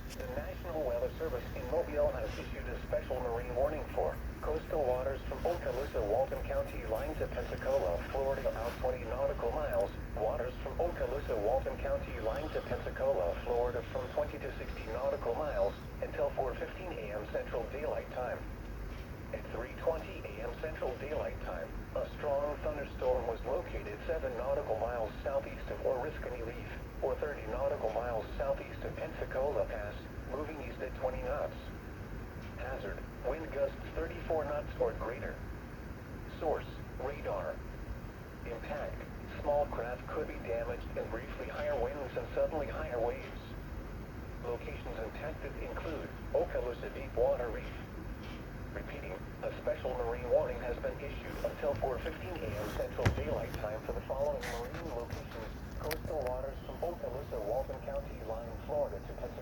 The National Weather Service in Mobile has issued a special marine warning for coastal waters from Okaloosa, Walton County, line to Pensacola, Florida, out 20 nautical miles. Waters from Okaloosa, Walton County, line to Pensacola, Florida, from 20 to 60 nautical miles until 4:15 a.m. Central Daylight Time. At 3:20 a.m. Central Daylight Time, a strong thunderstorm was located 7 nautical miles southeast of Oriskany Reef, or 30 nautical miles southeast of Pensacola Pass, moving east at 20 knots. Hazard, wind gusts 34 knots or greater. Source, radar. Impact, small craft could be damaged and briefly higher winds and suddenly higher waves. Locations impacted include Okaloosa Deepwater Reef. Repeating, a special marine warning has been issued until 4:15 a.m. Central Daylight Time for the following marine locations: coastal waters from Okaloosa, Walton County, line Florida to Pensacola.